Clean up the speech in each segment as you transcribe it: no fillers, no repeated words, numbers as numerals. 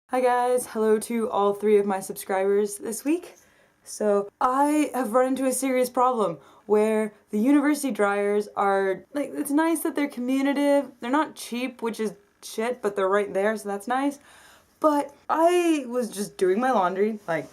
Hi guys, hello to all 3 of my subscribers this week. So I have run into a serious problem where the university dryers are, like, it's nice that they're commutative, they're not cheap, which is shit, but they're right there, so that's nice. But I was just doing my laundry, like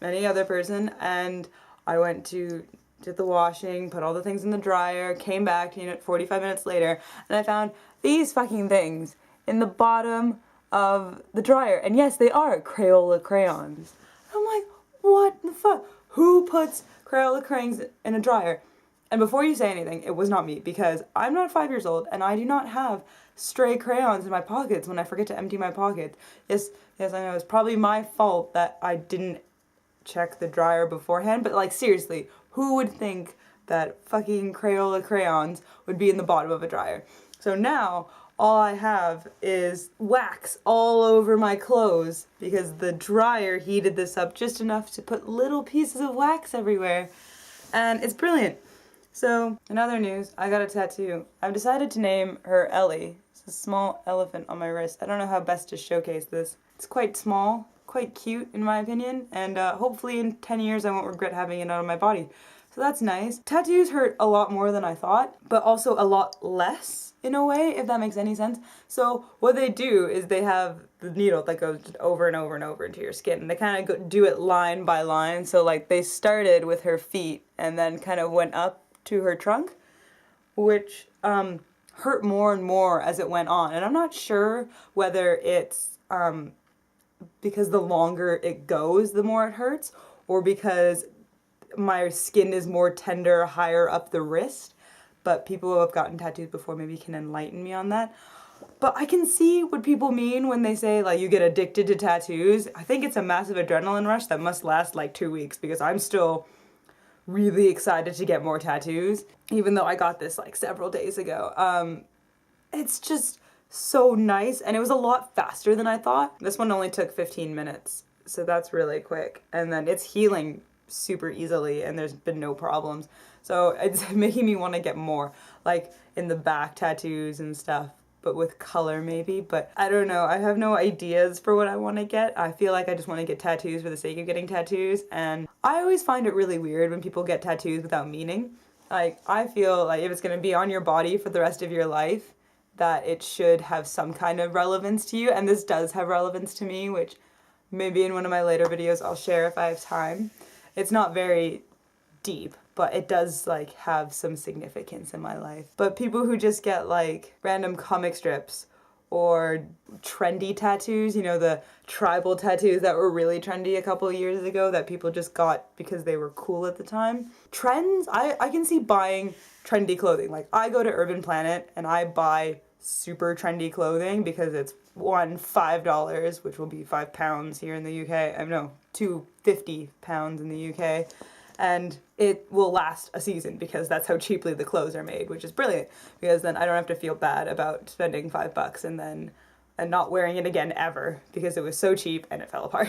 any other person, and I went to did the washing, put all the things in the dryer, came back, 45 minutes later, and I found these fucking things in the bottom of the dryer. And yes, they are Crayola crayons. I'm like, what the fuck? Who puts Crayola crayons in a dryer? And before you say anything, it was not me, because I'm not 5 years old and I do not have stray crayons in my pockets when I forget to empty my pockets. Yes, I know it's probably my fault that I didn't check the dryer beforehand, but like seriously, who would think that fucking Crayola crayons would be in the bottom of a dryer? So now all I have is wax all over my clothes because the dryer heated this up just enough to put little pieces of wax everywhere. And it's brilliant. So, in other news, I got a tattoo. I've decided to name her Ellie. It's a small elephant on my wrist. I don't know how best to showcase this. It's quite small, quite cute in my opinion, and hopefully in 10 years I won't regret having it on my body. So that's nice. Tattoos hurt a lot more than I thought, but also a lot less in a way, if that makes any sense. So what they do is they have the needle that goes over and over and over into your skin, and they kind of do it line by line. So like they started with her feet and then kind of went up to her trunk, which hurt more and more as it went on. And I'm not sure whether it's because the longer it goes, the more it hurts, or because my skin is more tender higher up the wrist. But people who have gotten tattoos before maybe can enlighten me on that. But I can see what people mean when they say, like, you get addicted to tattoos. I think it's a massive adrenaline rush that must last like 2 weeks, because I'm still really excited to get more tattoos, even though I got this like several days ago. It's just so nice, and it was a lot faster than I thought. This one only took 15 minutes, so that's really quick. And then it's healing super easily, and there's been no problems. So it's making me want to get more, like in the back tattoos and stuff, but with color maybe. But I don't know, I have no ideas for what I want to get. I feel like I just want to get tattoos for the sake of getting tattoos, and I always find it really weird when people get tattoos without meaning. Like, I feel like if it's going to be on your body for the rest of your life, that it should have some kind of relevance to you, and this does have relevance to me, which maybe in one of my later videos I'll share if I have time. It's not very deep, but it does like have some significance in my life. But people who just get like random comic strips or trendy tattoos, the tribal tattoos that were really trendy a couple of years ago that people just got because they were cool at the time. Trends, I can see buying trendy clothing. Like, I go to Urban Planet and I buy super trendy clothing because it's $5, which will be £5 here in the UK. I know, £2.50 in the UK. And it will last a season because that's how cheaply the clothes are made, which is brilliant, because then I don't have to feel bad about spending $5 and not wearing it again ever because it was so cheap and it fell apart.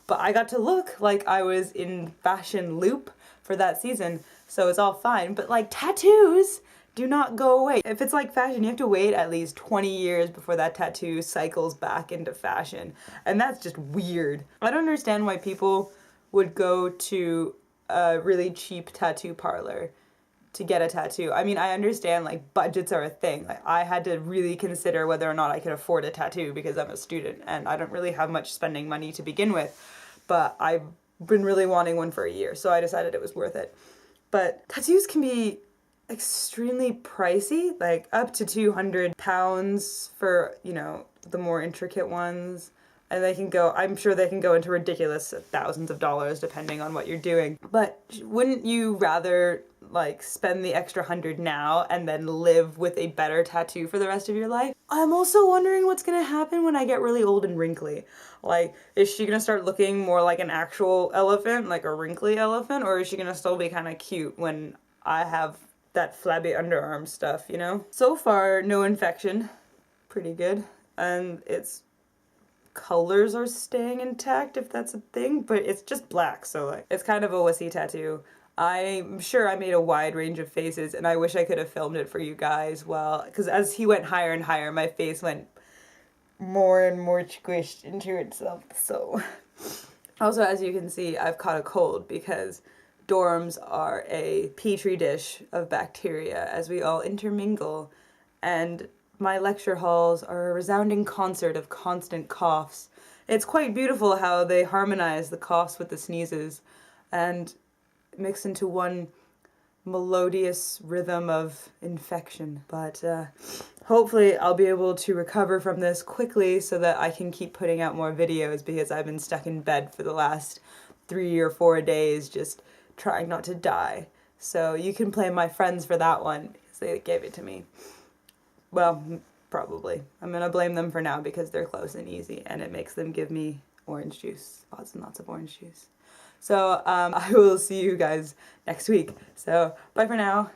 But I got to look like I was in fashion loop for that season, so it's all fine. But like, tattoos do not go away. If it's like fashion, you have to wait at least 20 years before that tattoo cycles back into fashion, and that's just weird. I don't understand why people would go to a really cheap tattoo parlor to get a tattoo. I mean, I understand like budgets are a thing. Like, I had to really consider whether or not I could afford a tattoo because I'm a student and I don't really have much spending money to begin with, but I've been really wanting one for a year, so I decided it was worth it. But tattoos can be extremely pricey, like up to £200 for, the more intricate ones. And I'm sure they can go into ridiculous thousands of dollars depending on what you're doing. But wouldn't you rather like spend the extra 100 now and then live with a better tattoo for the rest of your life? I'm also wondering what's gonna happen when I get really old and wrinkly. Like, is she gonna start looking more like an actual elephant, like a wrinkly elephant, or is she gonna still be kind of cute when I have that flabby underarm stuff, So far, no infection. Pretty good. And its colors are staying intact, if that's a thing, but it's just black, so like, it's kind of a wussy tattoo. I'm sure I made a wide range of faces, and I wish I could have filmed it for you guys, because as he went higher and higher, my face went more and more squished into itself, so. Also, as you can see, I've caught a cold because dorms are a petri dish of bacteria as we all intermingle, and my lecture halls are a resounding concert of constant coughs. It's quite beautiful how they harmonize the coughs with the sneezes and mix into one melodious rhythm of infection. But hopefully I'll be able to recover from this quickly so that I can keep putting out more videos, because I've been stuck in bed for the last 3 or 4 days just trying not to die. So you can blame my friends for that one because they gave it to me. Well, probably. I'm gonna blame them for now because they're close and easy and it makes them give me orange juice. Lots and lots of orange juice. So I will see you guys next week. So bye for now.